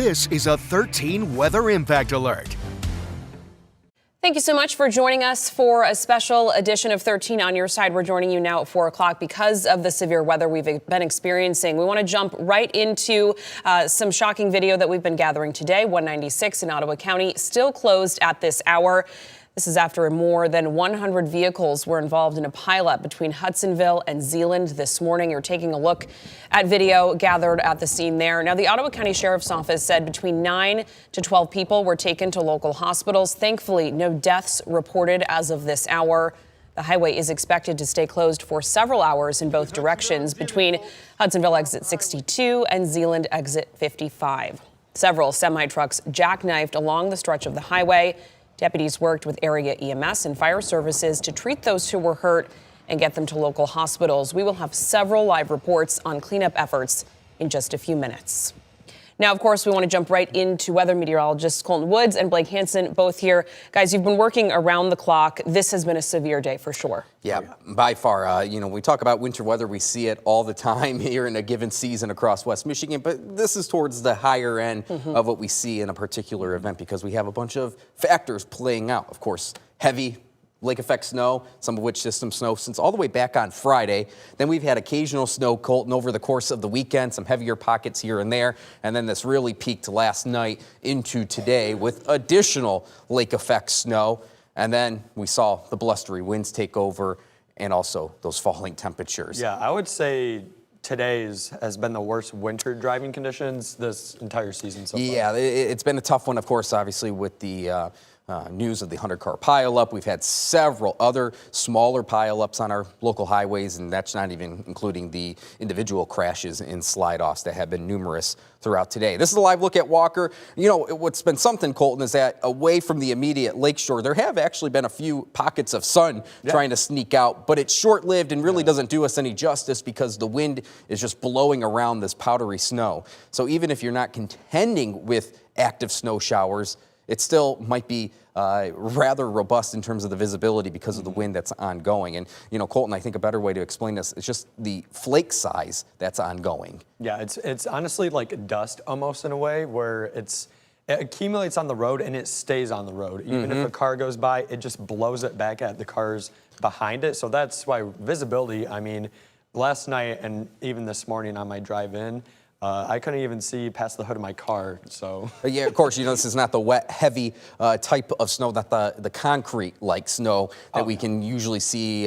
This is a 13 Weather Impact Alert. Thank you so much for joining us for a special edition of 13 on your side. We're joining you now at 4 o'clock because of the severe weather we've been experiencing. We want to jump right into some shocking video that we've been gathering today. 196 in Ottawa County still closed at this hour. This is after more than 100 vehicles were involved in a pileup between Hudsonville and Zeeland this morning. You're taking a look at video gathered at the scene there. Now, the Ottawa County Sheriff's Office said between 9 to 12 people were taken to local hospitals. Thankfully, no deaths reported as of this hour. The highway is expected to stay closed for several hours in both directions between Hudsonville exit 62 and Zeeland exit 55. Several semi-trucks jackknifed along the stretch of the highway. Deputies worked with area EMS and fire services to treat those who were hurt and get them to local hospitals. We will have several live reports on cleanup efforts in just a few minutes. Now, of course, we want to jump right into weather meteorologists Colton Woods and Blake Hansen, both here. Guys, you've been working around the clock. This has been a severe day for sure. Yeah, by far. We talk about winter weather. We see it all the time here in a given season across West Michigan. But this is towards the higher end of what we see in a particular event because we have a bunch of factors playing out. Of course, heavy lake effect snow, some of which system snow since all the way back on Friday. Then we've had occasional snow, Colton, over the course of the weekend, some heavier pockets here and there. And then this really peaked last night into today with additional lake effect snow. And then we saw the blustery winds take over and also those falling temperatures. Yeah, I would say today's has been the worst winter driving conditions this entire season so far. Yeah, it's been a tough one, of course, obviously, with the news of the 100-car pileup. We've had several other smaller pileups on our local highways, and that's not even including the individual crashes and slide-offs that have been numerous throughout today. This is a live look at Walker. You know, what's been something, Colton, is that away from the immediate lakeshore, there have actually been a few pockets of sun trying to sneak out, but it's short-lived and really doesn't do us any justice because the wind is just blowing around this powdery snow. So even if you're not contending with active snow showers, it still might be rather robust in terms of the visibility because of the wind that's ongoing. And, Colton, I think a better way to explain this is just the flake size that's ongoing. Yeah, it's honestly like dust almost in a way where it accumulates on the road and it stays on the road. Even if a car goes by, it just blows it back at the cars behind it. So that's why visibility, I mean, last night and even this morning on my drive in, I couldn't even see past the hood of my car, so. Yeah, of course, this is not the wet, heavy type of snow, not the concrete-like snow that we can usually see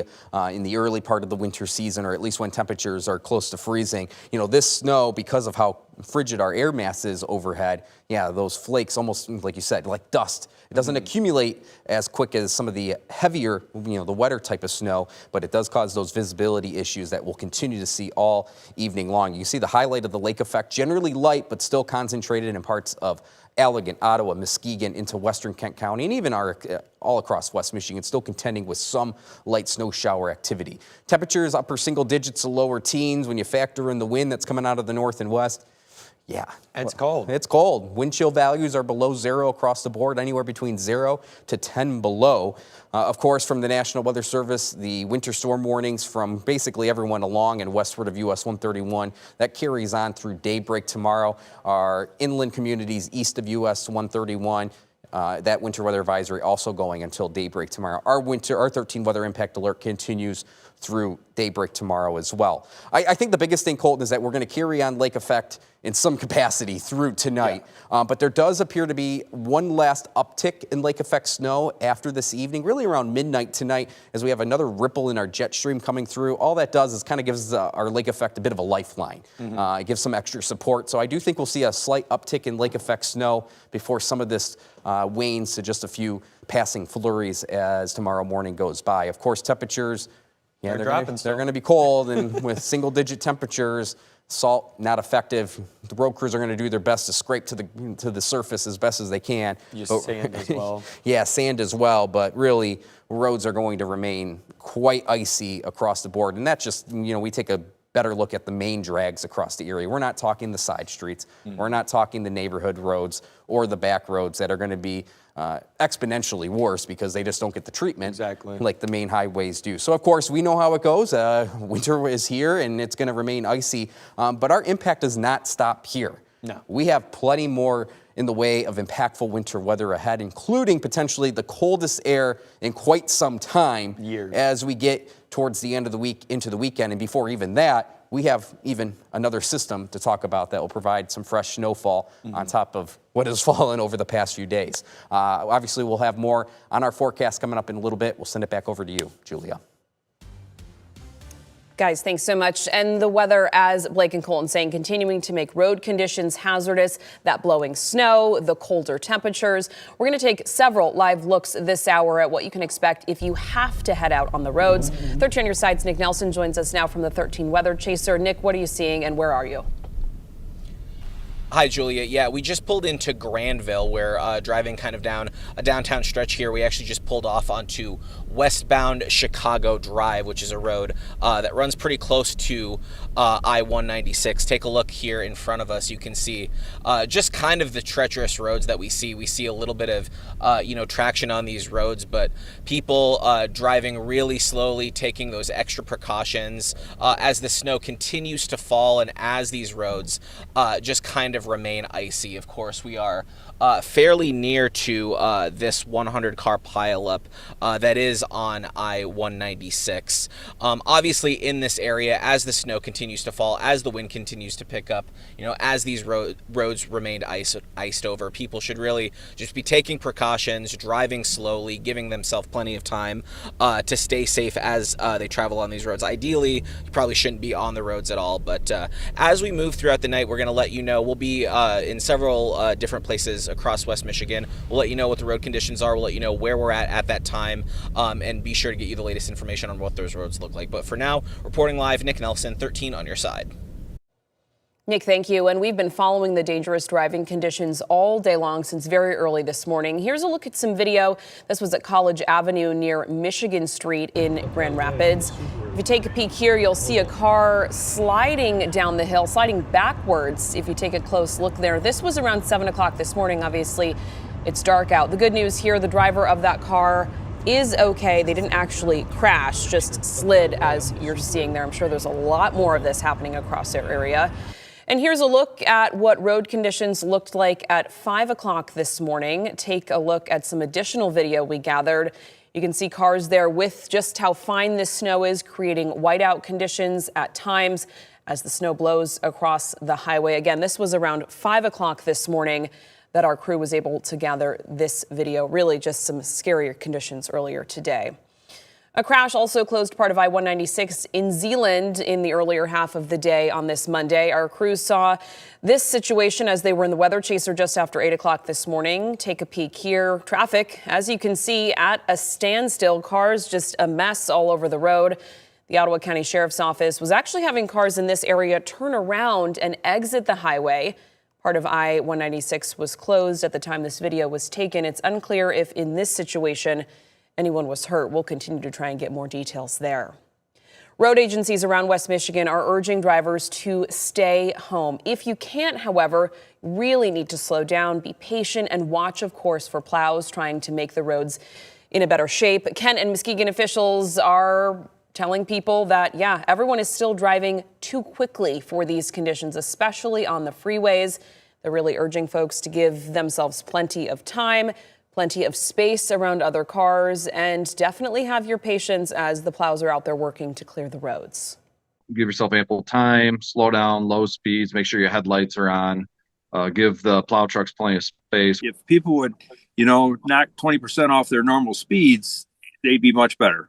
in the early part of the winter season, or at least when temperatures are close to freezing. This snow, because of how frigid our air mass is overhead, those flakes almost, like you said, like dust. It doesn't accumulate as quick as some of the heavier, the wetter type of snow, but it does cause those visibility issues that we'll continue to see all evening long. You see the highlight of the lake effect, generally light, but still concentrated in parts of Allegan, Ottawa, Muskegon, into western Kent County, and even all across West Michigan, still contending with some light snow shower activity. Temperatures upper single digits to lower teens when you factor in the wind that's coming out of the north and west. Yeah. It's cold. It's cold. Wind chill values are below zero across the board, anywhere between 0 to 10 below. Of course, from the National Weather Service, the winter storm warnings from basically everyone along and westward of US 131, that carries on through daybreak tomorrow. Our inland communities east of US 131, that winter weather advisory also going until daybreak tomorrow. Our 13 weather impact alert continues through daybreak tomorrow as well. I think the biggest thing, Colton, is that we're going to carry on lake effect in some capacity through tonight. But there does appear to be one last uptick in lake effect snow after this evening, really around midnight tonight, as we have another ripple in our jet stream coming through. All that does is kind of gives our lake effect a bit of a lifeline. It gives some extra support. So I do think we'll see a slight uptick in lake effect snow before some of this wanes to just a few passing flurries as tomorrow morning goes by. Of course, temperatures, they're going to be cold, and with single-digit temperatures, salt not effective. The road crews are going to do their best to scrape to the surface as best as they can. Sand as well. Yeah, sand as well, but really roads are going to remain quite icy across the board, and that's just, we take a better look at the main drags across the area. We're not talking the side streets. We're not talking the neighborhood roads or the back roads that are going to be exponentially worse because they just don't get the treatment like the main highways do. So, of course, we know how it goes. Winter is here, and it's going to remain icy. But our impact does not stop here. No. We have plenty more in the way of impactful winter weather ahead, including potentially the coldest air in quite some time as we get towards the end of the week into the weekend. And before even that, we have even another system to talk about that will provide some fresh snowfall on top of what has fallen over the past few days. Obviously, we'll have more on our forecast coming up in a little bit. We'll send it back over to you, Julia. Guys, thanks so much. And the weather, as Blake and Colton saying, continuing to make road conditions hazardous, that blowing snow, the colder temperatures. We're going to take several live looks this hour at what you can expect if you have to head out on the roads. 13 on your side's Nick Nelson joins us now from the 13 Weather Chaser. Nick, what are you seeing and where are you? Hi, Julia. Yeah, we just pulled into Granville. We're driving kind of down a downtown stretch here. We actually just pulled off onto westbound Chicago Drive, which is a road that runs pretty close to I-196. Take a look here in front of us. You can see just kind of the treacherous roads that we see. We see a little bit of, traction on these roads, but people driving really slowly, taking those extra precautions as the snow continues to fall and as these roads just kind of remain icy. Of course, we are fairly near to this 100-car pileup that is on I-196. Obviously, in this area, as the snow continues to fall, as the wind continues to pick up, as these roads remain iced over, people should really just be taking precautions, driving slowly, giving themselves plenty of time to stay safe as they travel on these roads. Ideally, you probably shouldn't be on the roads at all, but as we move throughout the night, we're going to let you know. We'll be in several different places across West Michigan. We'll let you know what the road conditions are. We'll let you know where we're at that time, and be sure to get you the latest information on what those roads look like. But for now, reporting live, Nick Nelson, 13 on your side. Nick, thank you. And we've been following the dangerous driving conditions all day long since very early this morning. Here's a look at some video. This was at College Avenue near Michigan Street in Grand Rapids. If you take a peek here, you'll see a car sliding down the hill, sliding backwards. If you take a close look there, this was around 7 o'clock this morning. Obviously, it's dark out. The good news here, the driver of that car is okay. They didn't actually crash, just slid as you're seeing there. I'm sure there's a lot more of this happening across their area. And here's a look at what road conditions looked like at 5 o'clock this morning. Take a look at some additional video we gathered. You can see cars there with just how fine this snow is, creating whiteout conditions at times as the snow blows across the highway. Again, this was around 5 o'clock this morning that our crew was able to gather this video. Really just some scarier conditions earlier today. A crash also closed part of I-196 in Zeeland in the earlier half of the day on this Monday. Our crews saw this situation as they were in the Weather Chaser just after 8 o'clock this morning. Take a peek here. Traffic, as you can see, at a standstill. Cars just a mess all over the road. The Ottawa County Sheriff's Office was actually having cars in this area turn around and exit the highway. Part of I-196 was closed at the time this video was taken. It's unclear if in this situation anyone was hurt. We'll continue to try and get more details there. Road agencies around West Michigan are urging drivers to stay home. If you can't, however, really need to slow down, be patient, and watch, of course, for plows trying to make the roads in a better shape. Kent and Muskegon officials are telling people that, everyone is still driving too quickly for these conditions, especially on the freeways. They're really urging folks to give themselves plenty of time, plenty of space around other cars, and definitely have your patience as the plows are out there working to clear the roads. Give yourself ample time, slow down, low speeds, make sure your headlights are on, give the plow trucks plenty of space. If people would, knock 20% off their normal speeds, they'd be much better.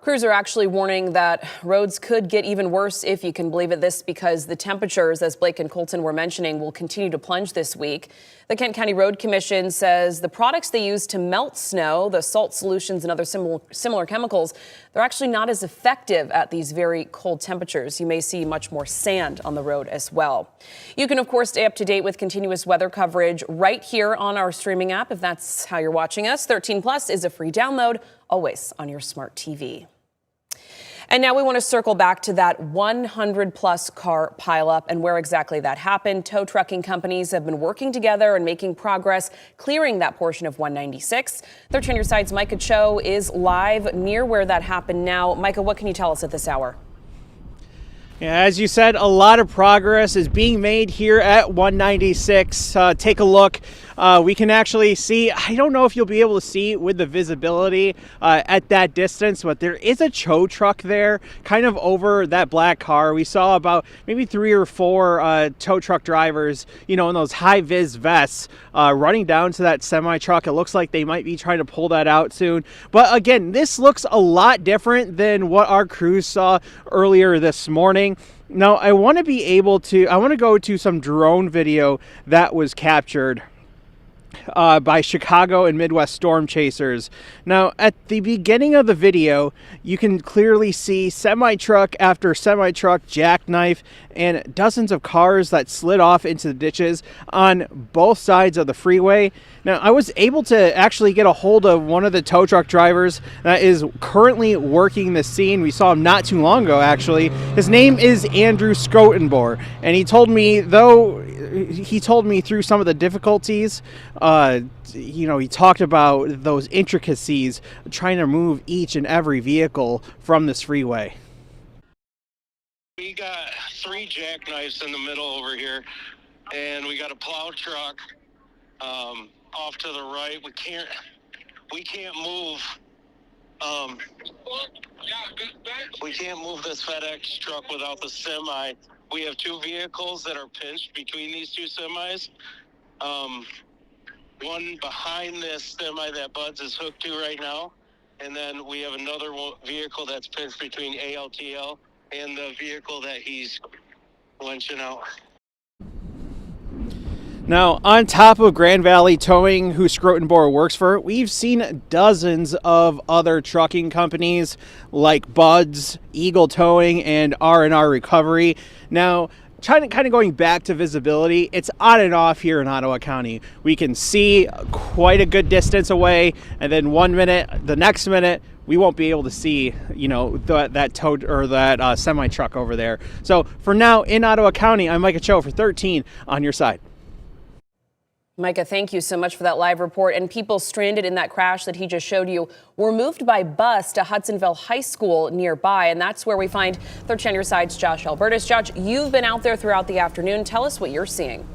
Crews are actually warning that roads could get even worse, if you can believe it, this because the temperatures, as Blake and Colton were mentioning, will continue to plunge this week. The Kent County Road Commission says the products they use to melt snow, the salt solutions and other similar chemicals, they're actually not as effective at these very cold temperatures. You may see much more sand on the road as well. You can, of course, stay up to date with continuous weather coverage right here on our streaming app if that's how you're watching us. 13 Plus is a free download, always on your smart TV. And now we want to circle back to that 100-plus car pileup and where exactly that happened. Tow trucking companies have been working together and making progress clearing that portion of 196. 13 on your side's Micah Cho is live near where that happened now. Micah, what can you tell us at this hour? Yeah, as you said, a lot of progress is being made here at 196. Take a look. We can actually see, I don't know if you'll be able to see with the visibility at that distance, but there is a tow truck there kind of over that black car. We saw about maybe 3 or 4 tow truck drivers, in those high-vis vests running down to that semi-truck. It looks like they might be trying to pull that out soon. But again, this looks a lot different than what our crews saw earlier this morning. Now, I want to go to some drone video that was captured by Chicago and Midwest storm chasers. Now, at the beginning of the video, you can clearly see semi-truck after semi-truck, jackknife, and dozens of cars that slid off into the ditches on both sides of the freeway. Now, I was able to actually get a hold of one of the tow truck drivers that is currently working the scene. We saw him not too long ago, actually. His name is Andrew Scrotenbor, and he told me through some of the difficulties, he talked about those intricacies trying to move each and every vehicle from this freeway. We got 3 jackknives in the middle over here, and we got a plow truck off to the right. We can't move. We can't move this FedEx truck without the semi. We have 2 vehicles that are pinched between these 2 semis. One behind this semi that Bud's is hooked to right now, and then we have another vehicle that's pinched between ALTL and the vehicle that he's winching out. Now, on top of Grand Valley Towing, who Scrotenbor works for, we've seen dozens of other trucking companies like Bud's, Eagle Towing, and R&R Recovery. Now, kind of going back to visibility, it's on and off here in Ottawa County. We can see quite a good distance away, and then the next minute, we won't be able to see, that tow or that semi truck over there. So for now, in Ottawa County, I'm Micah Cho for 13 on your side. Micah, thank you so much for that live report. And people stranded in that crash that he just showed you were moved by bus to Hudsonville High School nearby. And that's where we find 13 on your side's Josh Albertus. Josh, you've been out there throughout the afternoon. Tell us what you're seeing.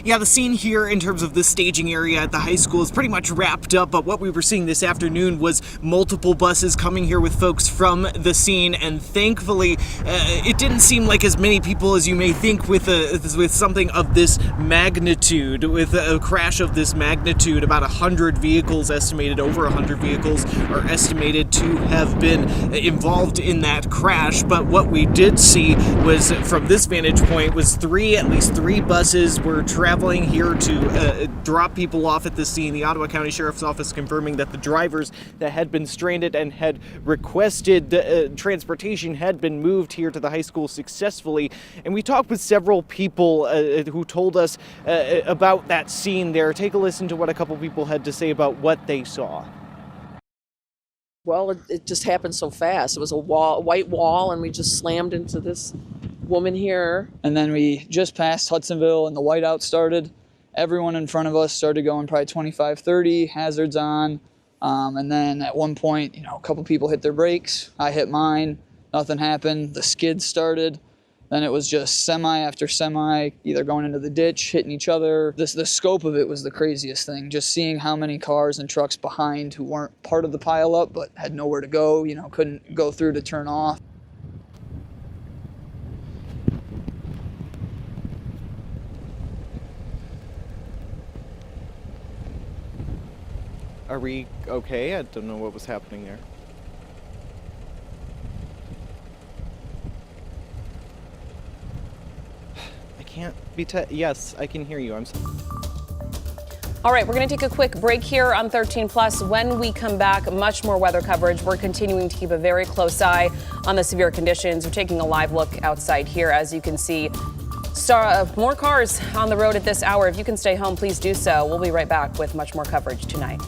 Yeah, the scene here in terms of the staging area at the high school is pretty much wrapped up, but what we were seeing this afternoon was multiple buses coming here with folks from the scene, and thankfully it didn't seem like as many people as you may think with something of this magnitude, with a crash of this magnitude. About 100 vehicles estimated, over 100 vehicles are estimated to have been involved in that crash, but what we did see was, from this vantage point, was at least three buses were traveling here to drop people off at the scene. The Ottawa County Sheriff's Office confirming that the drivers that had been stranded and had requested transportation had been moved here to the high school successfully. And we talked with several people who told us about that scene there. Take a listen to what a couple people had to say about what they saw. Well, it just happened so fast. It was a white wall, and we just slammed into this woman here. And then we just passed Hudsonville and the whiteout started. Everyone in front of us started going probably 25, 30, hazards on. And then at one point, a couple people hit their brakes. I hit mine, nothing happened. The skid started. Then it was just semi after semi, either going into the ditch, hitting each other. The scope of it was the craziest thing. Just seeing how many cars and trucks behind who weren't part of the pileup but had nowhere to go, couldn't go through to turn off. Are we okay? I don't know what was happening there. I can't be yes, I can hear you. I'm sorry. All right, we're going to take a quick break here on 13 Plus. When we come back, much more weather coverage. We're continuing to keep a very close eye on the severe conditions. We're taking a live look outside here. As you can see, more cars on the road at this hour. If you can stay home, please do so. We'll be right back with much more coverage tonight.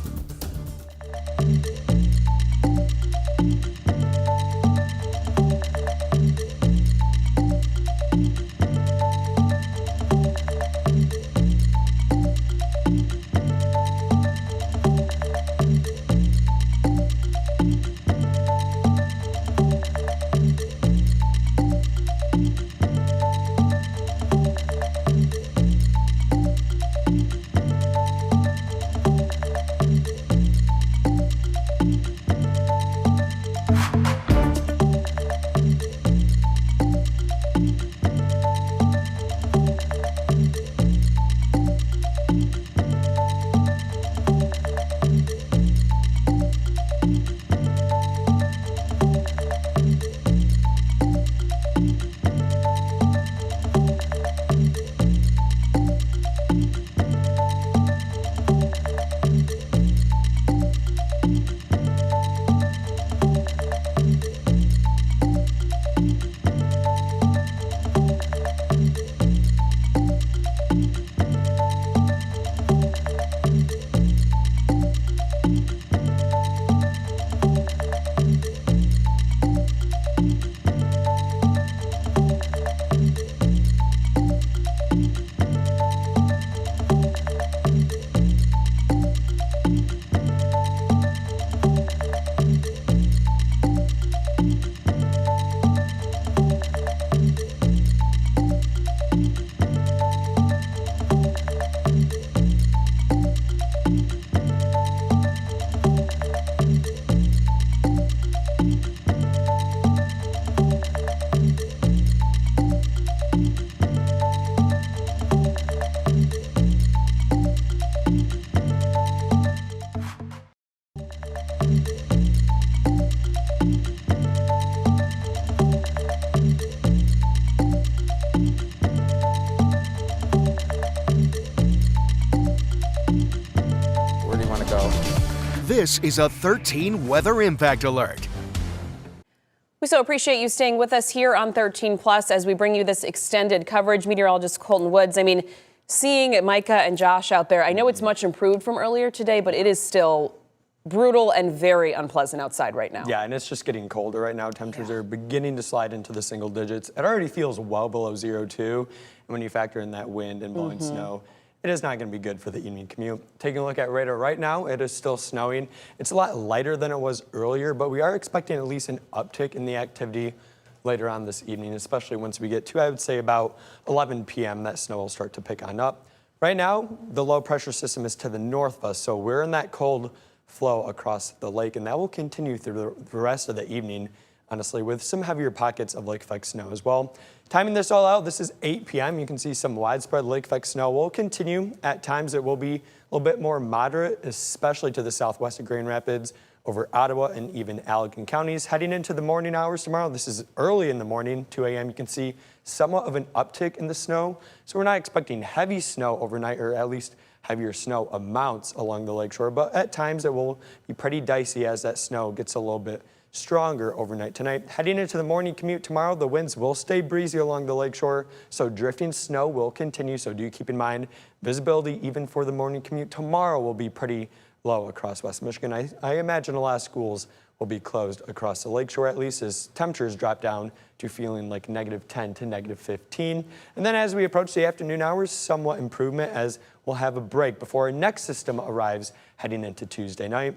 This is a 13 Weather Impact Alert. We so appreciate you staying with us here on 13 Plus as we bring you this extended coverage. Meteorologist Colton Woods. I mean, seeing Micah and Josh out there, I know it's much improved from earlier today, but it is still brutal and very unpleasant outside right now. Yeah, and it's just getting colder right now. Temperatures are beginning to slide into the single digits. It already feels well below 0 too. And when you factor in that wind and blowing snow, it is not going to be good for the evening commute. Taking a look at radar right now, it is still snowing. It's a lot lighter than it was earlier, but we are expecting at least an uptick in the activity later on this evening, especially once we get to, I would say, about 11 p.m. That snow will start to pick on up. Right now, the low pressure system is to the north of us, so we're in that cold flow across the lake, and that will continue through the rest of the evening, honestly, with some heavier pockets of lake effect snow as well. Timing this all out, this is 8 p.m. You can see some widespread lake effect snow will continue. At times it will be a little bit more moderate, especially to the southwest of Grand Rapids, over Ottawa and even Allegan counties. Heading into the morning hours tomorrow, this is early in the morning, 2 a.m., you can see somewhat of an uptick in the snow. So we're not expecting heavy snow overnight, or at least heavier snow amounts along the lakeshore, but at times it will be pretty dicey as that snow gets a little bit stronger overnight tonight. Heading into the morning commute tomorrow, the winds will stay breezy along the lakeshore, so drifting snow will continue, so do keep in mind visibility even for the morning commute tomorrow will be pretty low across West Michigan. I imagine a lot of schools will be closed across the lakeshore, at least as temperatures drop down to feeling like -10 to -15. And then as we approach the afternoon hours, somewhat improvement as we'll have a break before our next system arrives heading into Tuesday night.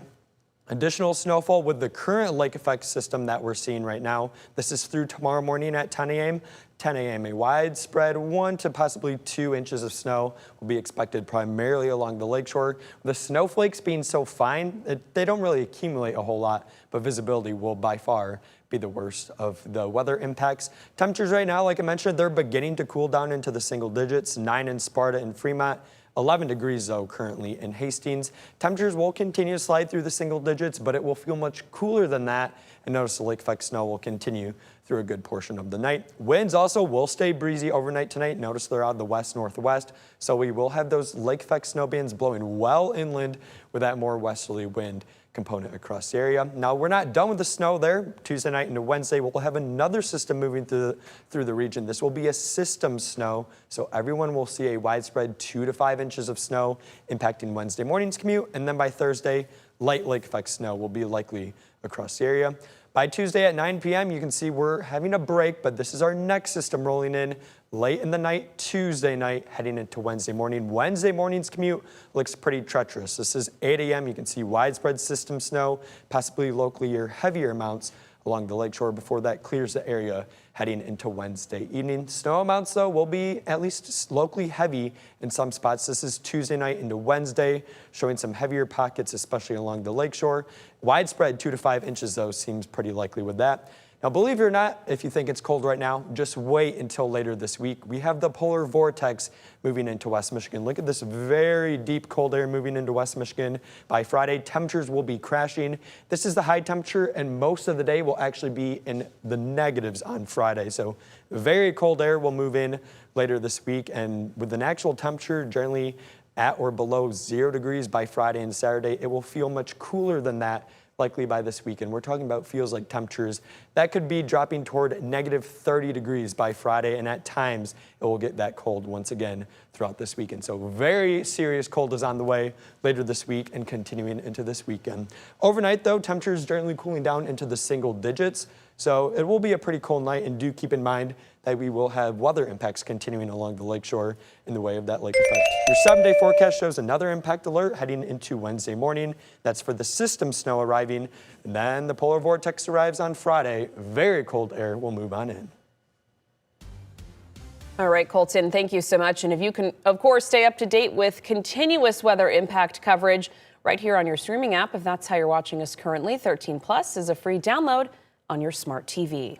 Additional snowfall with the current lake effect system that we're seeing right now. This is through tomorrow morning at 10 a.m. 10 a.m. A widespread 1 to possibly 2 inches of snow will be expected primarily along the lakeshore. The snowflakes being so fine, they don't really accumulate a whole lot, but visibility will by far be the worst of the weather impacts. Temperatures right now, like I mentioned, they're beginning to cool down into the single digits, 9 in Sparta and Fremont. 11 degrees, though, currently in Hastings. Temperatures will continue to slide through the single digits, but it will feel much cooler than that. And notice the lake effect snow will continue through a good portion of the night. Winds also will stay breezy overnight tonight. Notice they're out of the west-northwest, so we will have those lake effect snow bands blowing well inland with that more westerly wind component across the area. Now, we're not done with the snow there. Tuesday night into Wednesday, we'll have another system moving through the region. This will be a system snow, so everyone will see a widespread 2 to 5 inches of snow impacting Wednesday morning's commute, and then by Thursday, light lake effect snow will be likely across the area. By Tuesday at 9 p.m., you can see we're having a break, but this is our next system rolling in late in the night, Tuesday night, heading into Wednesday morning. Wednesday morning's commute looks pretty treacherous. This is 8 a.m. You can see widespread system snow, possibly locally or heavier amounts along the lakeshore before that clears the area heading into Wednesday evening. Snow amounts, though, will be at least locally heavy in some spots. This is Tuesday night into Wednesday, showing some heavier pockets, especially along the lakeshore. Widespread 2 to 5 inches, though, seems pretty likely with that. Now, believe it or not, if you think it's cold right now, just wait until later this week. We have the polar vortex moving into West Michigan. Look at this very deep cold air moving into West Michigan. By Friday, temperatures will be crashing. This is the high temperature, and most of the day will actually be in the negatives on Friday. So very cold air will move in later this week, and with an actual temperature generally at or below 0 degrees by Friday and Saturday, it will feel much cooler than that likely by this weekend. We're talking about feels like temperatures that could be dropping toward -30 degrees by Friday, and at times it will get that cold once again throughout this weekend. So very serious cold is on the way later this week and continuing into this weekend. Overnight, though, temperatures generally cooling down into the single digits. So it will be a pretty cold night, and do keep in mind that we will have weather impacts continuing along the lakeshore in the way of that lake effect. Your 7-day forecast shows another impact alert heading into Wednesday morning. That's for the system snow arriving. And then the polar vortex arrives on Friday. Very cold air will move on in. All right, Colton, thank you so much. And if you can, of course, stay up to date with continuous weather impact coverage right here on your streaming app, if that's how you're watching us currently. 13 Plus is a free download on your smart TV.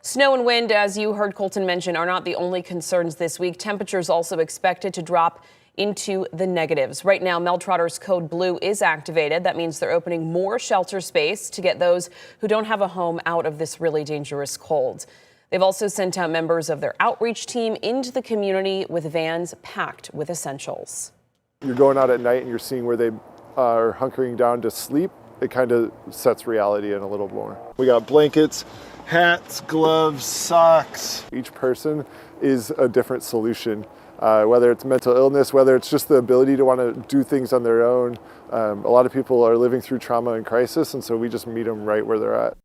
Snow and wind, as you heard Colton mention, are not the only concerns this week. Temperatures also expected to drop into the negatives. Right now, Meltrotter's Code Blue is activated. That means they're opening more shelter space to get those who don't have a home out of this really dangerous cold. They've also sent out members of their outreach team into the community with vans packed with essentials. You're going out at night and you're seeing where they are hunkering down to sleep, it kind of sets reality in a little more. We got blankets, hats, gloves, socks. Each person is a different solution, whether it's mental illness, whether it's just the ability to want to do things on their own. A lot of people are living through trauma and crisis, and so we just meet them right where they're at.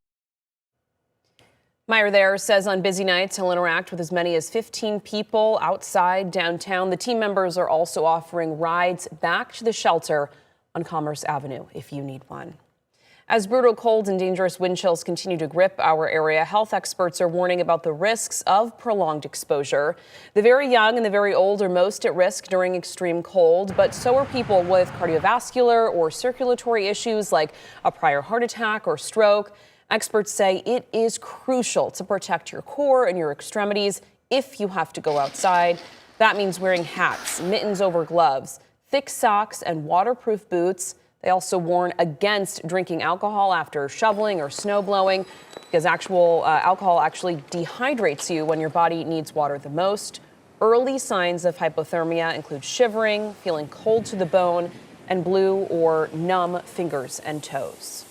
Meyer there says on busy nights he'll interact with as many as 15 people outside downtown. The team members are also offering rides back to the shelter on Commerce Avenue if you need one. As brutal cold and dangerous wind chills continue to grip our area, health experts are warning about the risks of prolonged exposure. The very young and the very old are most at risk during extreme cold, but so are people with cardiovascular or circulatory issues like a prior heart attack or stroke. Experts say it is crucial to protect your core and your extremities if you have to go outside. That means wearing hats, mittens over gloves, thick socks, and waterproof boots. They also warn against drinking alcohol after shoveling or snow blowing because alcohol actually dehydrates you when your body needs water the most. Early signs of hypothermia include shivering, feeling cold to the bone, and blue or numb fingers and toes.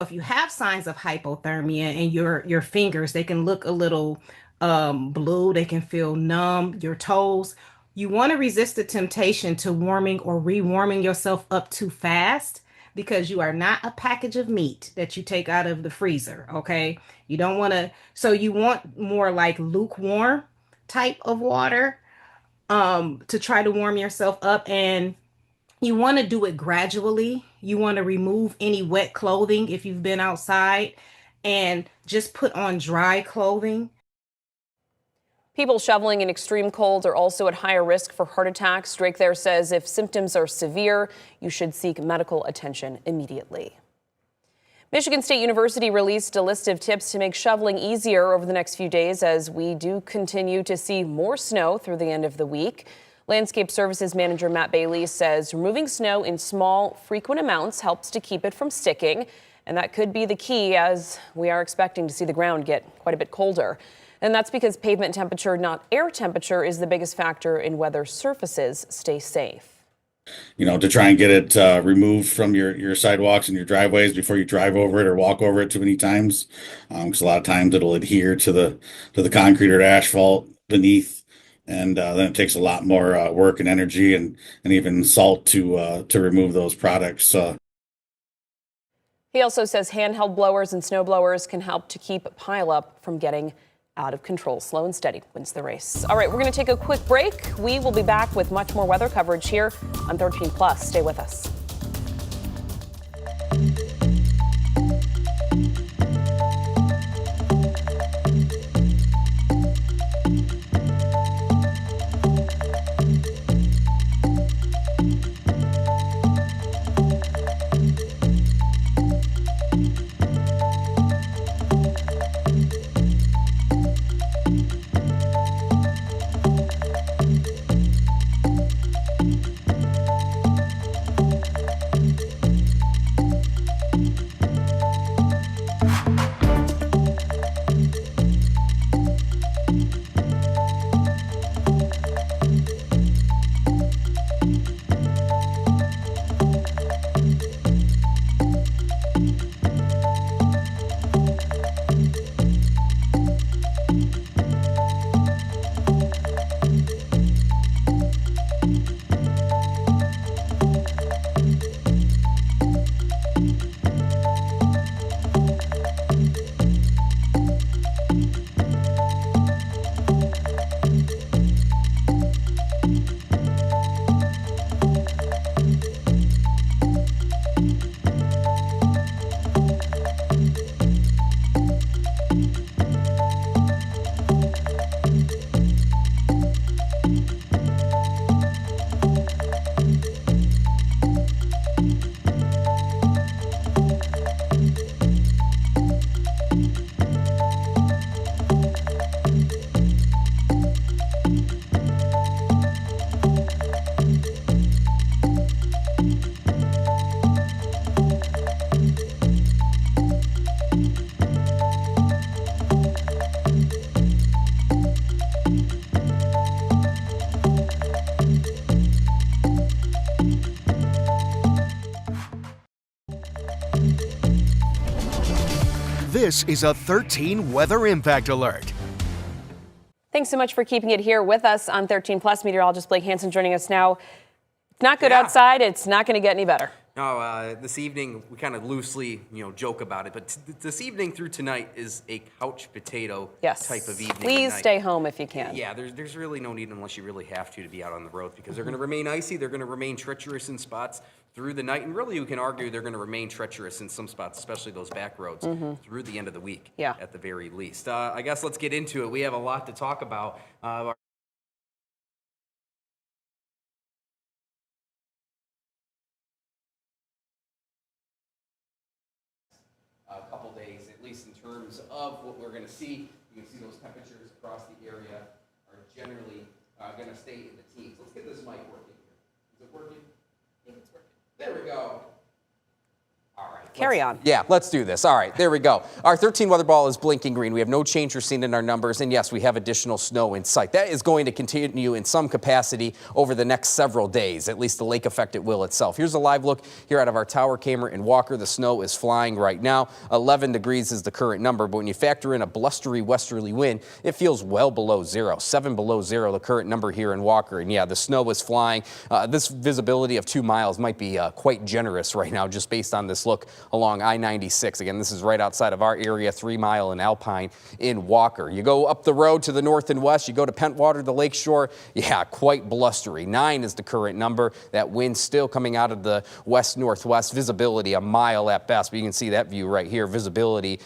If you have signs of hypothermia and your fingers, they can look a little blue, they can feel numb, your toes. You want to resist the temptation to warming or rewarming yourself up too fast because you are not a package of meat that you take out of the freezer, okay? You don't want to, so you want more like lukewarm type of water to try to warm yourself up, and you want to do it gradually. You want to remove any wet clothing if you've been outside and just put on dry clothing. People shoveling in extreme cold are also at higher risk for heart attacks. Drake there says if symptoms are severe, you should seek medical attention immediately. Michigan State University released a list of tips to make shoveling easier over the next few days as we do continue to see more snow through the end of the week. Landscape Services Manager Matt Bailey says removing snow in small, frequent amounts helps to keep it from sticking. And that could be the key as we are expecting to see the ground get quite a bit colder. And that's because pavement temperature, not air temperature, is the biggest factor in whether surfaces stay safe. You know, to try and get it removed from your sidewalks and your driveways before you drive over it or walk over it too many times. Because a lot of times it'll adhere to the concrete or the asphalt beneath. And then it takes a lot more work and energy and even salt to remove those products. He also says handheld blowers and snow blowers can help to keep pileup from getting out of control. Slow and steady wins the race. All right, we're going to take a quick break. We will be back with much more weather coverage here on 13 Plus. Stay with us. This is a 13 weather impact alert. Thanks so much for keeping it here with us on 13 Plus. Meteorologist Blake Hansen joining us now. It's not good outside. It's not going to get any better. No, this evening we kind of loosely, joke about it, but this evening through tonight is a couch potato type of evening. Please stay home if you can. Yeah, there's really no need unless you really have to be out on the road because they're going to remain icy. They're going to remain treacherous in spots through the night, and really you can argue they're going to remain treacherous in some spots, especially those back roads through the end of the week. At the very least. I guess let's get into it. We have a lot to talk about. A couple days, at least in terms of what we're going to see. You can see those temperatures across the area are generally going to stay in the teens. Let's get this mic working here. Is it working? I think it's working. There we go. All right. Carry on. Yeah, let's do this. All right, there we go. Our 13 weather ball is blinking green. We have no change we're seeing in our numbers, and yes, we have additional snow in sight. That is going to continue in some capacity over the next several days, at least the lake effect it will itself. Here's a live look here out of our tower camera in Walker. The snow is flying right now. 11 degrees is the current number, but when you factor in a blustery westerly wind, it feels well below zero. 7 below zero, the current number here in Walker. And yeah, the snow is flying. This visibility of 2 miles might be quite generous right now, just based on this look along I-96. Again, this is right outside of our area, 3 Mile and Alpine in Walker. You go up the road to the north and west, you go to Pentwater, the lakeshore, yeah, quite blustery. 9 is the current number. That wind still coming out of the west-northwest. Visibility a mile at best, but you can see that view right here. Visibility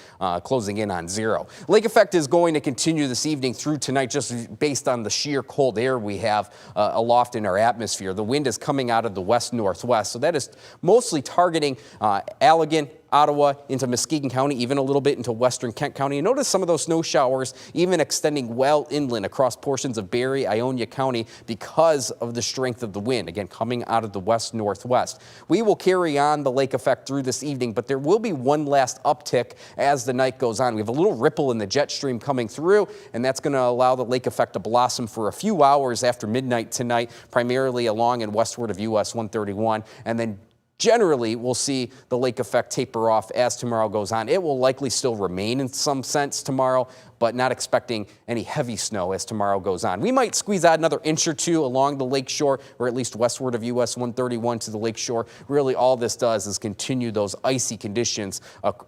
closing in on 0. Lake effect is going to continue this evening through tonight, just based on the sheer cold air we have aloft in our atmosphere. The wind is coming out of the west-northwest, so that is mostly targeting Allegan, Ottawa, into Muskegon County, even a little bit into western Kent County. And notice some of those snow showers even extending well inland across portions of Barrie, Ionia County because of the strength of the wind, again, coming out of the west-northwest. We will carry on the lake effect through this evening, but there will be one last uptick as the night goes on. We have a little ripple in the jet stream coming through, and that's going to allow the lake effect to blossom for a few hours after midnight tonight, primarily along and westward of US 131, and then generally, we'll see the lake effect taper off as tomorrow goes on. It will likely still remain in some sense tomorrow, but not expecting any heavy snow as tomorrow goes on. We might squeeze out another inch or two along the lakeshore, or at least westward of US 131 to the lakeshore. Really, all this does is continue those icy conditions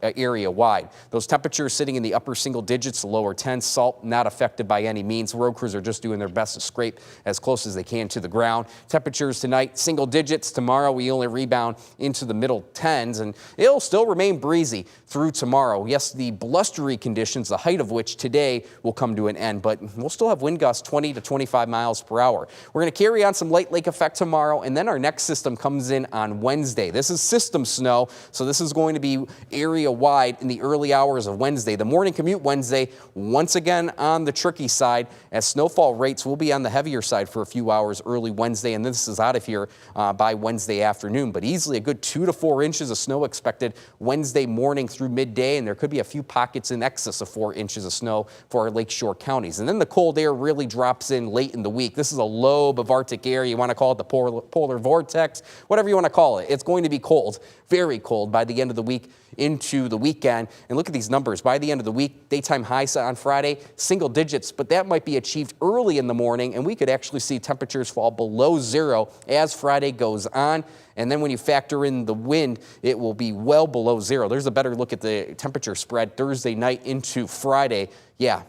area-wide. Those temperatures sitting in the upper single digits, the lower 10s, salt not affected by any means. Road crews are just doing their best to scrape as close as they can to the ground. Temperatures tonight, single digits. Tomorrow, we only rebound into the middle 10s, and it'll still remain breezy through tomorrow. Yes, the blustery conditions, the height of which today will come to an end, but we'll still have wind gusts 20 to 25 miles per hour. We're going to carry on some light lake effect tomorrow, and then our next system comes in on Wednesday. This is system snow, so this is going to be area-wide in the early hours of Wednesday. The morning commute Wednesday, once again on the tricky side, as snowfall rates will be on the heavier side for a few hours early Wednesday, and this is out of here by Wednesday afternoon, but easily a good 2 to 4 inches of snow expected Wednesday morning through midday, and there could be a few pockets in excess of 4 inches of snow for our lakeshore counties. And then the cold air really drops in late in the week. This is a lobe of Arctic air. You want to call it the polar vortex, whatever you want to call it. It's going to be cold, very cold by the end of the week into the weekend. And look at these numbers. By the end of the week, daytime highs on Friday, single digits, but that might be achieved early in the morning, and we could actually see temperatures fall below 0 as Friday goes on. And then when you factor in the wind, it will be well below 0. There's a better look at the temperature spread Thursday night into Friday. Yeah,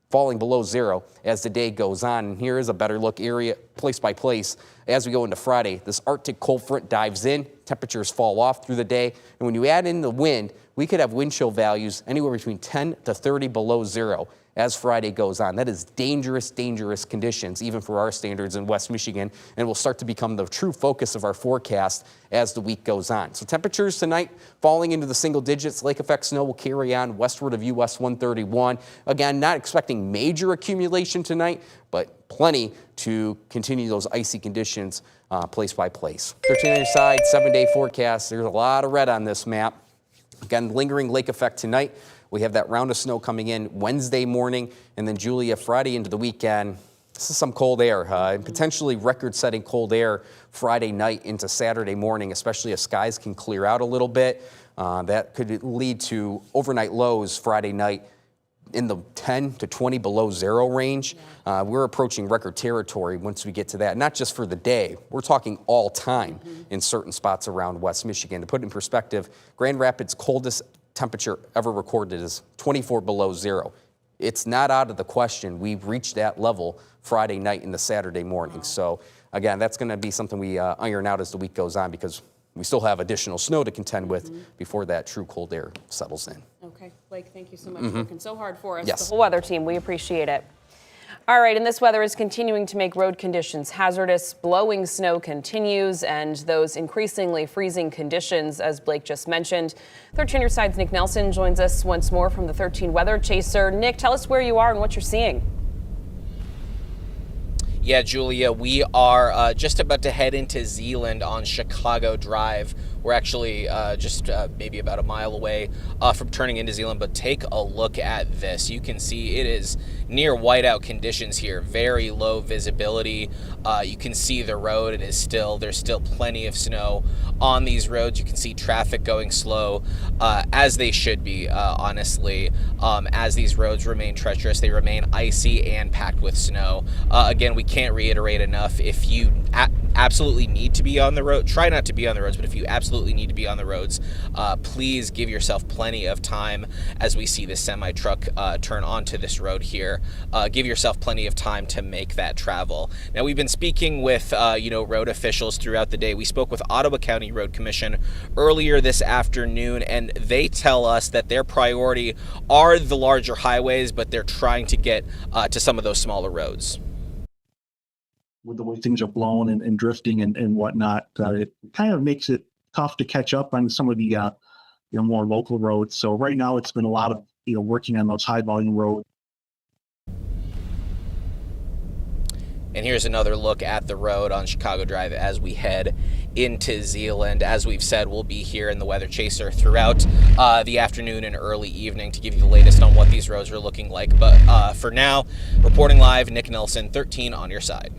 falling below 0 as the day goes on. And here is a better look area, place by place. As we go into Friday, this Arctic cold front dives in, temperatures fall off through the day. And when you add in the wind, we could have wind chill values anywhere between 10 to 30 below 0 as Friday goes on. That is dangerous, dangerous conditions, even for our standards in West Michigan, and will start to become the true focus of our forecast as the week goes on. So temperatures tonight falling into the single digits. Lake effect snow will carry on westward of US 131. Again, not expecting major accumulation tonight, but plenty to continue those icy conditions place by place. 13 on your side, 7-day forecast. There's a lot of red on this map. Again, lingering lake effect tonight. We have that round of snow coming in Wednesday morning, and then Julia, Friday into the weekend. This is some cold air, and potentially record-setting cold air Friday night into Saturday morning, especially if skies can clear out a little bit. That could lead to overnight lows Friday night in the 10 to 20 below zero range. We're approaching record territory once we get to that, not just for the day. We're talking all time in certain spots around West Michigan. To put it in perspective, Grand Rapids' coldest temperature ever recorded is 24 below zero. It's not out of the question. We've reached that level Friday night into Saturday morning. So again, that's going to be something we iron out as the week goes on, because we still have additional snow to contend with before that true cold air settles in. Okay, Blake, thank you so much for working so hard for us. Yes. The whole weather team, we appreciate it. All right, and this weather is continuing to make road conditions hazardous. Blowing snow continues, and those increasingly freezing conditions, as Blake just mentioned. 13 Your Side's Nick Nelson joins us once more from the 13 Weather Chaser. Nick, tell us where you are and what you're seeing. Yeah, Julia, we are just about to head into Zeeland on Chicago Drive. We're actually just maybe about a mile away from turning into Zeeland, but take a look at this. You can see it is near whiteout conditions here, very low visibility. You can see the road. There's still plenty of snow on these roads. You can see traffic going slow, as they should be, honestly. As these roads remain treacherous, they remain icy and packed with snow. Again, we can't reiterate enough, if you absolutely need to be on the road, try not to be on the roads, but if you absolutely need to be on the roads, please give yourself plenty of time. As we see this semi-truck turn onto this road here, give yourself plenty of time to make that travel. Now, we've been speaking with road officials throughout the day. We spoke with Ottawa County Road Commission earlier this afternoon, and they tell us that their priority are the larger highways, but they're trying to get to some of those smaller roads. With the way things are blowing and drifting and whatnot, it kind of makes it tough to catch up on some of the more local roads. So right now it's been a lot of working on those high volume roads. And here's another look at the road on Chicago Drive as we head into Zeeland. As we've said, we'll be here in the Weather Chaser throughout the afternoon and early evening to give you the latest on what these roads are looking like. But for now, reporting live, Nick Nelson, 13 on your side.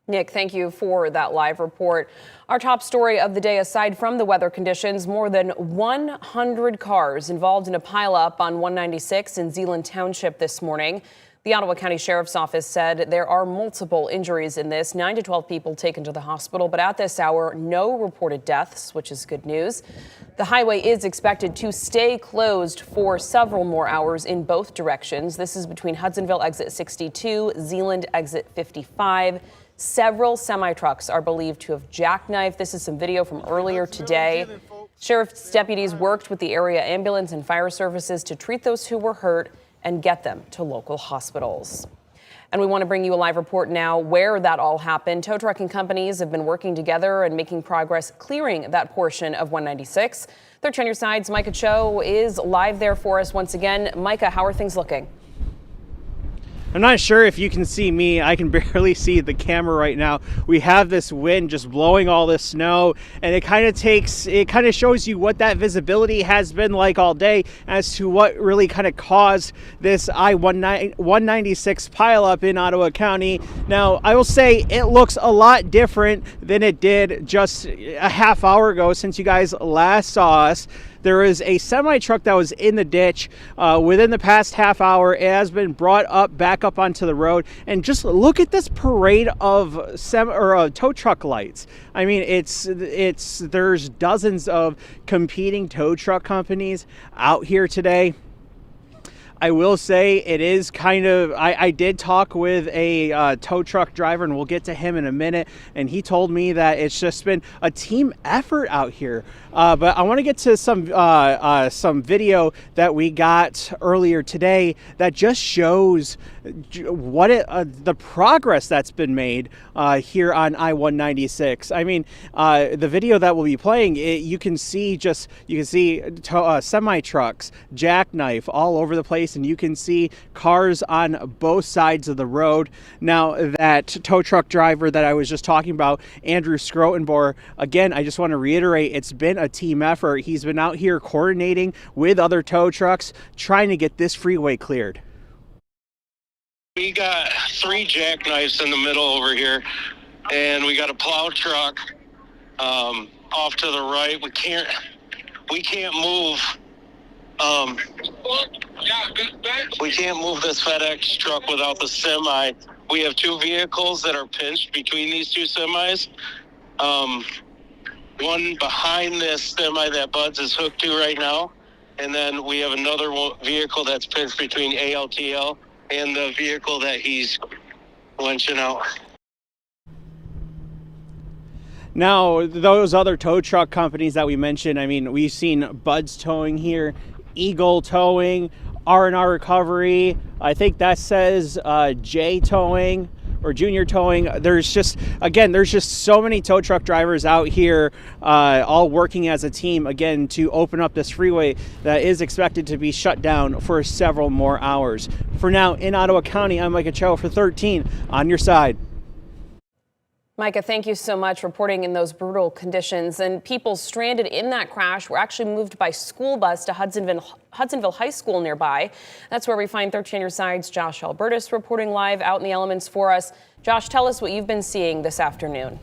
Nick, thank you for that live report. Our top story of the day, aside from the weather conditions, more than 100 cars involved in a pileup on 196 in Zeeland Township this morning. The Ottawa County Sheriff's Office said there are multiple injuries in this, 9 to 12 people taken to the hospital, but at this hour, no reported deaths, which is good news. The highway is expected to stay closed for several more hours in both directions. This is between Hudsonville exit 62, Zeeland exit 55. Several semi-trucks are believed to have jackknifed. This is some video from earlier today. Sheriff's deputies worked with the area ambulance and fire services to treat those who were hurt and get them to local hospitals. And we want to bring you a live report now where that all happened. Tow trucking companies have been working together and making progress clearing that portion of 196. 13 Your Side's Micah Cho is live there for us once again. Micah, how are things looking? I'm not sure if you can see me. I can barely see the camera right now. We have this wind just blowing all this snow, and it kind of shows you what that visibility has been like all day as to what really kind of caused this I-196 pileup in Ottawa County. Now, I will say it looks a lot different than it did just a half hour ago since you guys last saw us. There is a semi-truck that was in the ditch within the past half hour. It has been brought up back up onto the road, and just look at this parade of tow truck lights. I mean, there's dozens of competing tow truck companies out here today. I will say it is kind of, I did talk with a tow truck driver, and we'll get to him in a minute, and he told me that it's just been a team effort out here. But I want to get to some video that we got earlier today that just shows what the progress that's been made here on I-196. I mean, the video that we'll be playing, you can see semi trucks, jackknife all over the place, and you can see cars on both sides of the road. Now, that tow truck driver that I was just talking about, Andrew Scrotenboer, again, I just want to reiterate, it's been a team effort. He's been out here coordinating with other tow trucks, trying to get this freeway cleared. We got 3 jackknives in the middle over here, and we got a plow truck off to the right. We can't move. We can't move this FedEx truck without the semi. We have 2 vehicles that are pinched between these 2 semis. One behind this semi that Buds is hooked to right now, and then we have another vehicle that's pinched between ALTL and the vehicle that he's winching out. Now, those other tow truck companies that we mentioned, I mean, we've seen Bud's Towing here, Eagle Towing, R&R Recovery. I think that says J Towing or Junior Towing. There's just so many tow truck drivers out here all working as a team, again, to open up this freeway that is expected to be shut down for several more hours. For now, in Ottawa County, I'm Micah Cho for 13 on your side. Micah, thank you so much for reporting in those brutal conditions. And people stranded in that crash were actually moved by school bus to Hudsonville High School nearby. That's where we find 13 on your side's Josh Albertus reporting live out in the elements for us. Josh, tell us what you've been seeing this afternoon.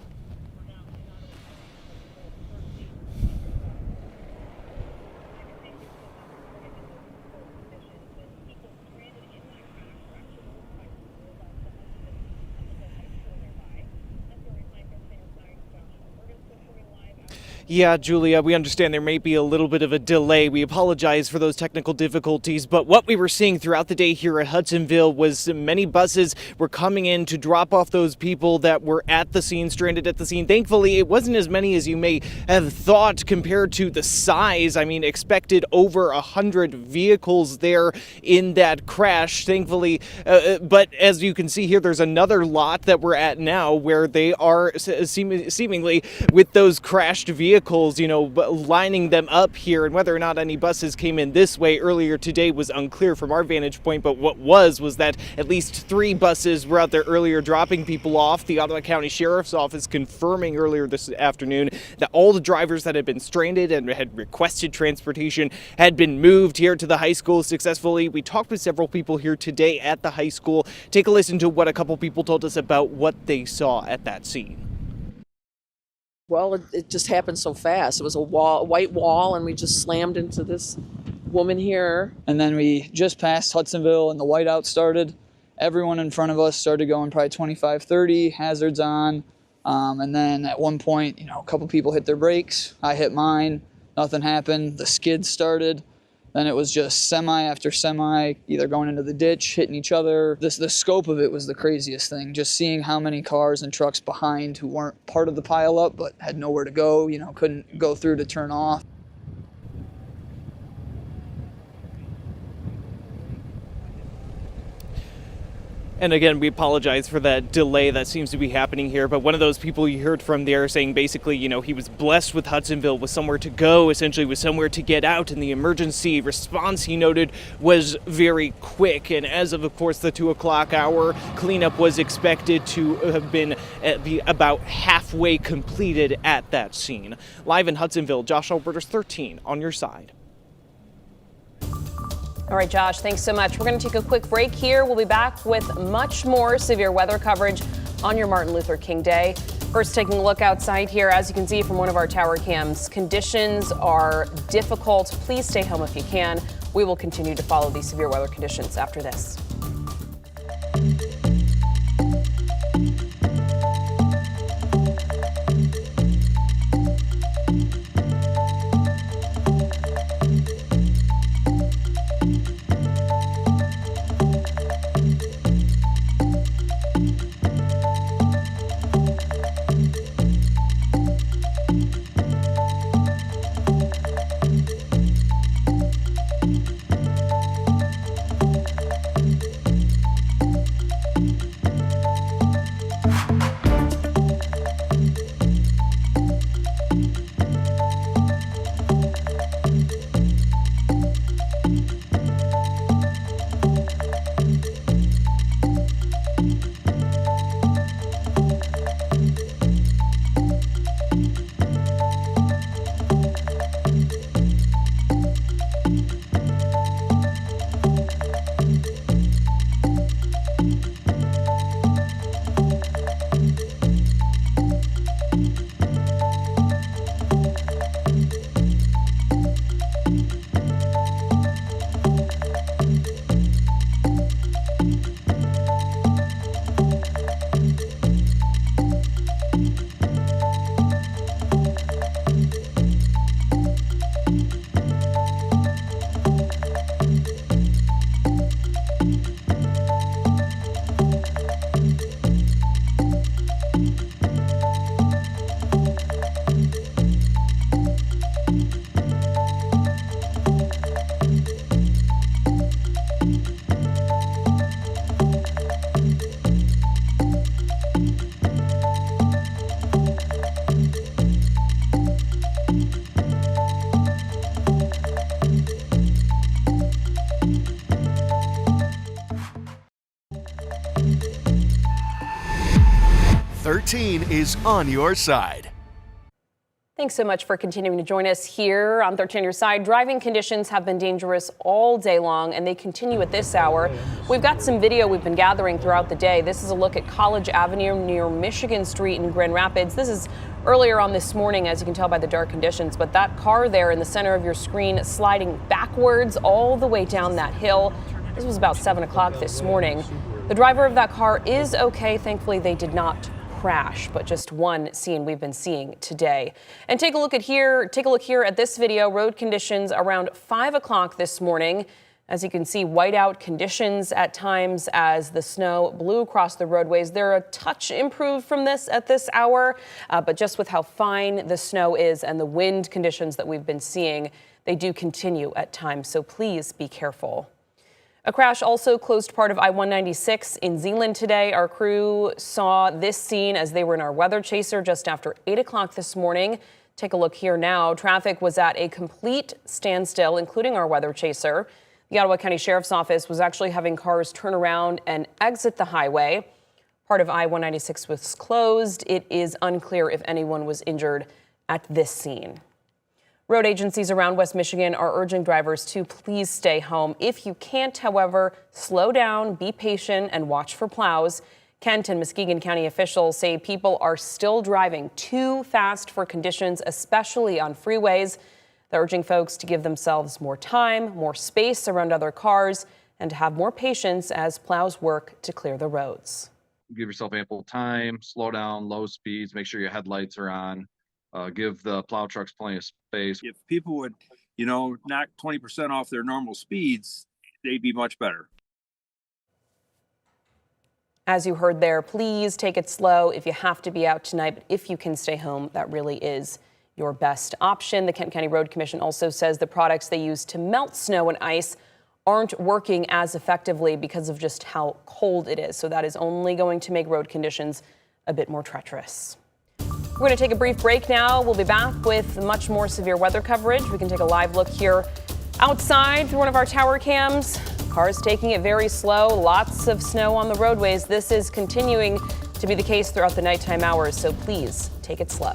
Yeah, Julia, we understand there may be a little bit of a delay. We apologize for those technical difficulties, but what we were seeing throughout the day here at Hudsonville was many buses were coming in to drop off those people that were at the scene, stranded at the scene. Thankfully, it wasn't as many as you may have thought compared to the size. I mean, expected over 100 vehicles there in that crash, thankfully. But as you can see here, there's another lot that we're at now where they are seemingly with those crashed vehicles, lining them up here, and whether or not any buses came in this way earlier today was unclear from our vantage point, but what was that at least 3 buses were out there earlier dropping people off. The Ottawa County Sheriff's Office confirming earlier this afternoon that all the drivers that had been stranded and had requested transportation had been moved here to the high school successfully. We talked with several people here today at the high school. Take a listen to what a couple people told us about what they saw at that scene. Well, it just happened so fast. It was a white wall, and we just slammed into this woman here. And then we just passed Hudsonville and the whiteout started. Everyone in front of us started going probably 25, 30, hazards on. And then at one point, a couple people hit their brakes. I hit mine. Nothing happened. The skid started. Then it was just semi after semi, either going into the ditch, hitting each other. The scope of it was the craziest thing. Just seeing how many cars and trucks behind who weren't part of the pileup but had nowhere to go, couldn't go through to turn off. And again, we apologize for that delay that seems to be happening here, but one of those people you heard from there saying basically, he was blessed with Hudsonville, with somewhere to go, essentially with somewhere to get out, and the emergency response, he noted, was very quick. And as of course, the 2 o'clock hour, cleanup was expected to have been about halfway completed at that scene. Live in Hudsonville, Josh Albertus, 13 on your side. All right, Josh, thanks so much. We're going to take a quick break here. We'll be back with much more severe weather coverage on your Martin Luther King Day. First, taking a look outside here, as you can see from one of our tower cams, conditions are difficult. Please stay home if you can. We will continue to follow these severe weather conditions after this. 13 is on your side. Thanks so much for continuing to join us here on 13 on Your Side. Driving conditions have been dangerous all day long, and they continue at this hour. We've got some video we've been gathering throughout the day. This is a look at College Avenue near Michigan Street in Grand Rapids. This is earlier on this morning, as you can tell by the dark conditions, but that car there in the center of your screen sliding backwards all the way down that hill. This was about 7 o'clock this morning. The driver of that car is okay. Thankfully, they did not crash, but just one scene we've been seeing today. And take a look here at this video. Road conditions around 5 o'clock this morning. As you can see, whiteout conditions at times as the snow blew across the roadways. They're a touch improved from this at this hour, but just with how fine the snow is and the wind conditions that we've been seeing, they do continue at times, so please be careful. A crash also closed part of I-196 in Zeeland today. Our crew saw this scene as they were in our weather chaser just after 8 o'clock this morning. Take a look here now. Traffic was at a complete standstill, including our weather chaser. The Ottawa County Sheriff's Office was actually having cars turn around and exit the highway. Part of I-196 was closed. It is unclear if anyone was injured at this scene. Road agencies around West Michigan are urging drivers to please stay home. If you can't, however, slow down, be patient, and watch for plows. Kent and Muskegon County officials say people are still driving too fast for conditions, especially on freeways. They're urging folks to give themselves more time, more space around other cars, and to have more patience as plows work to clear the roads. Give yourself ample time, slow down, low speeds, make sure your headlights are on. Give the plow trucks plenty of space. If people would, knock 20% off their normal speeds, they'd be much better. As you heard there, please take it slow if you have to be out tonight, but if you can stay home, that really is your best option. The Kent County Road Commission also says the products they use to melt snow and ice aren't working as effectively because of just how cold it is. So that is only going to make road conditions a bit more treacherous. We're going to take a brief break now. We'll be back with much more severe weather coverage. We can take a live look here outside through one of our tower cams. Cars taking it very slow. Lots of snow on the roadways. This is continuing to be the case throughout the nighttime hours, so please take it slow.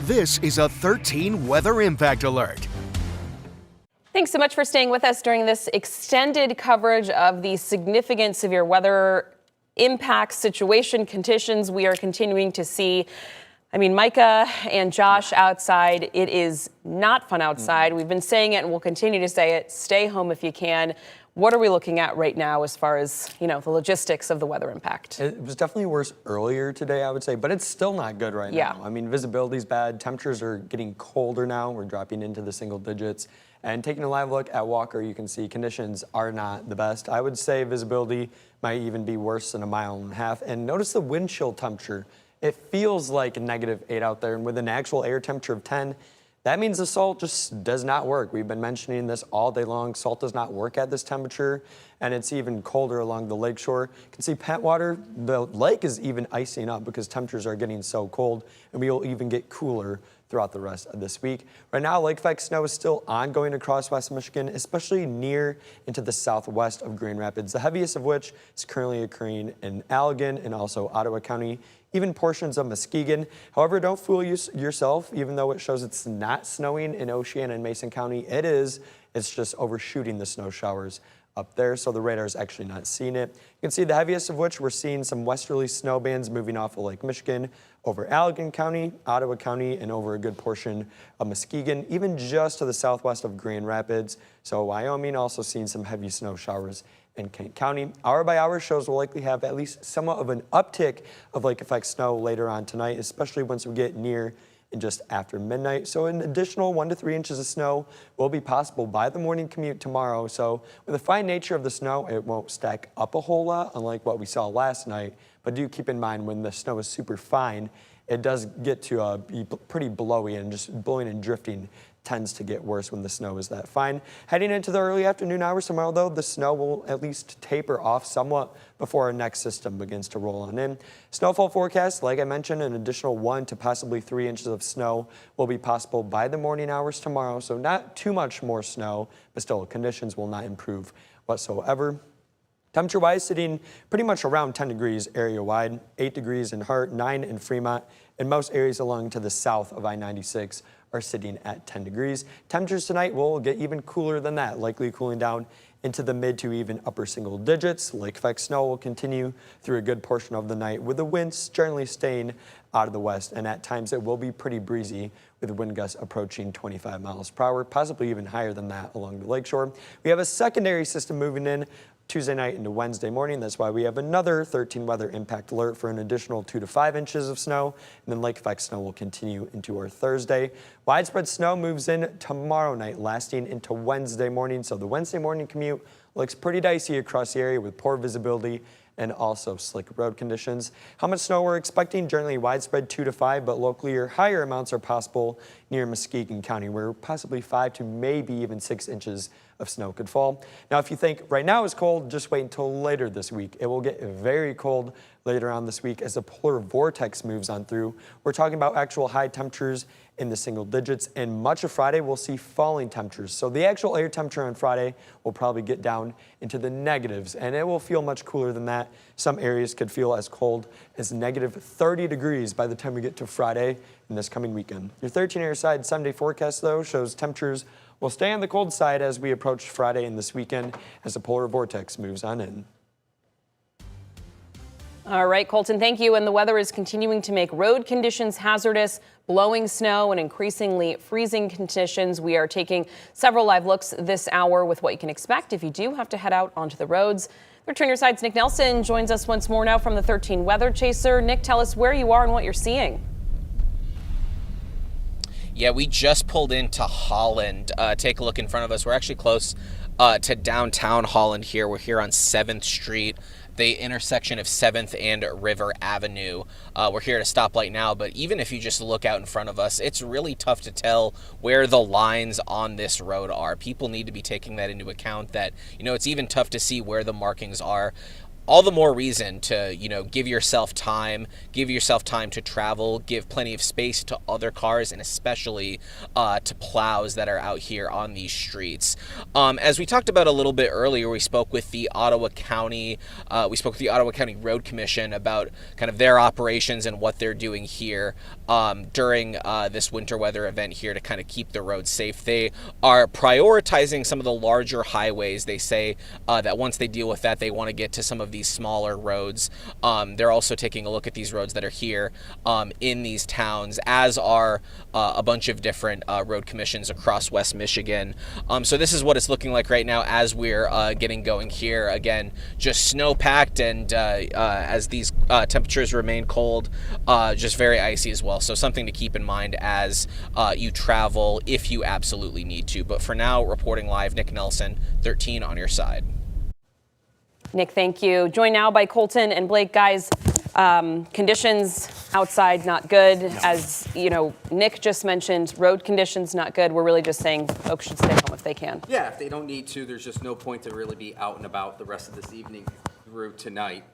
This is a 13 weather impact alert. Thanks so much for staying with us during this extended coverage of the significant severe weather impact situation conditions we are continuing to see. I mean, Micah and Josh outside, it is not fun outside. We've been saying it and we'll continue to say it. Stay home if you can. What are we looking at right now as far as, the logistics of the weather impact? It was definitely worse earlier today, I would say, but it's still not good right now. I mean, visibility's bad. Temperatures are getting colder now. We're dropping into the single digits. And taking a live look at Walker, you can see conditions are not the best. I would say visibility might even be worse than 1.5 miles. And notice the wind chill temperature. It feels like -8 out there, and with an actual air temperature of 10, that means the salt just does not work. We've been mentioning this all day long. Salt does not work at this temperature, and it's even colder along the lakeshore. You can see Pentwater, the lake is even icing up because temperatures are getting so cold, and we will even get cooler throughout the rest of this week. Right now, lake effect snow is still ongoing across West Michigan, especially near into the southwest of Grand Rapids, the heaviest of which is currently occurring in Allegan and also Ottawa County, even portions of Muskegon. However, don't fool yourself, even though it shows it's not snowing in Oceana and Mason County, it is. It's just overshooting the snow showers up there, so the radar is actually not seeing it. You can see the heaviest of which we're seeing some westerly snow bands moving off of Lake Michigan over Allegan County, Ottawa County, and over a good portion of Muskegon, even just to the southwest of Grand Rapids. So Wyoming also seeing some heavy snow showers in Kent County. Hour by hour shows will likely have at least somewhat of an uptick of lake effect snow later on tonight, especially once we get near and just after midnight. So an additional 1 to 3 inches of snow will be possible by the morning commute tomorrow. So with the fine nature of the snow, it won't stack up a whole lot, unlike what we saw last night. But do keep in mind, when the snow is super fine, it does get to be pretty blowy, and just blowing and drifting tends to get worse when the snow is that fine. Heading into the early afternoon hours tomorrow, though, the snow will at least taper off somewhat before our next system begins to roll on in. Snowfall forecast, like I mentioned, an additional 1 to possibly 3 inches of snow will be possible by the morning hours tomorrow, so not too much more snow, but still conditions will not improve whatsoever. Temperature-wise, sitting pretty much around 10 degrees area-wide, 8 degrees in Hart, 9 in Fremont, and most areas along to the south of I-96 are sitting at 10 degrees. Temperatures tonight will get even cooler than that, likely cooling down into the mid to even upper single digits. Lake effect snow will continue through a good portion of the night, with the winds generally staying out of the west, and at times it will be pretty breezy, with wind gusts approaching 25 miles per hour, possibly even higher than that along the lakeshore. We have a secondary system moving in Tuesday night into Wednesday morning. That's why we have another 13 weather impact alert for an additional 2 to 5 inches of snow, and then lake effect snow will continue into our Thursday. Widespread snow moves in tomorrow night, lasting into Wednesday morning, so the Wednesday morning commute looks pretty dicey across the area with poor visibility and also slick road conditions. How much snow we're expecting? Generally widespread 2 to 5, but locally higher amounts are possible near Muskegon County, where possibly 5 to maybe even 6 inches of snow could fall. Now, if you think right now is cold, just wait until later this week. It will get very cold later on this week as the polar vortex moves on through. We're talking about actual high temperatures in the single digits, and much of Friday we'll see falling temperatures. So the actual air temperature on Friday will probably get down into the negatives, and it will feel much cooler than that. Some areas could feel as cold as -30 degrees by the time we get to Friday in this coming weekend. Your 13-hour side 7-day forecast, though, shows temperatures will stay on the cold side as we approach Friday and this weekend as the polar vortex moves on in. All right, Colton, thank you. And the weather is continuing to make road conditions hazardous, blowing snow and increasingly freezing conditions. We are taking several live looks this hour with what you can expect if you do have to head out onto the roads. 13 Side's Nick Nelson joins us once more now from the 13 Weather Chaser. Nick, tell us where you are and what you're seeing. Yeah, we just pulled into Holland. Take a look in front of us. We're actually close to downtown Holland here. We're here on 7th Street, the intersection of 7th and River Avenue. We're here at a stoplight now, but even if you just look out in front of us, it's really tough to tell where the lines on this road are. People need to be taking that into account, that, it's even tough to see where the markings are. All the more reason to, give yourself time to travel, give plenty of space to other cars, and especially to plows that are out here on these streets. As we talked about a little bit earlier, we spoke with the Ottawa County Road Commission about kind of their operations and what they're doing here during this winter weather event here to kind of keep the roads safe. They are prioritizing some of the larger highways. They say that once they deal with that, they want to get to some of these these smaller roads. They're also taking a look at these roads that are here in these towns, as are a bunch of different road commissions across West Michigan. So this is what it's looking like right now as we're getting going here. Again, just snow-packed, and as these temperatures remain cold, just very icy as well. So something to keep in mind as you travel if you absolutely need to. But for now, reporting live, Nick Nelson, 13 on your side. Nick, thank you. Joined now by Colton and Blake. Guys, conditions outside not good. As you know, Nick just mentioned, road conditions not good. We're really just saying folks should stay home if they can. Yeah, if they don't need to, there's just no point to really be out and about the rest of this evening through tonight.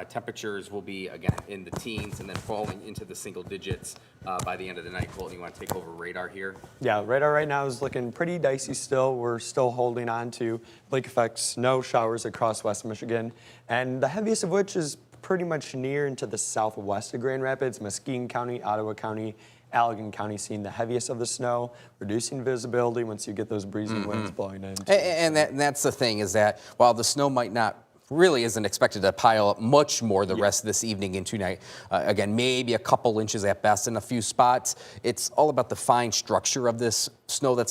Temperatures will be, again, in the teens and then falling into the single digits by the end of the night. Colton, you want to take over radar here? Yeah, radar right now is looking pretty dicey still. We're still holding on to lake effect snow showers across West Michigan, and the heaviest of which is pretty much near into the southwest of Grand Rapids, Muskegon County, Ottawa County, Allegan County seeing the heaviest of the snow, reducing visibility once you get those breezy winds blowing in. And that's the thing, is that while the snow might not really isn't expected to pile up much more the rest of this evening and tonight. Again, maybe a couple inches at best in a few spots. It's all about the fine structure of this snow that's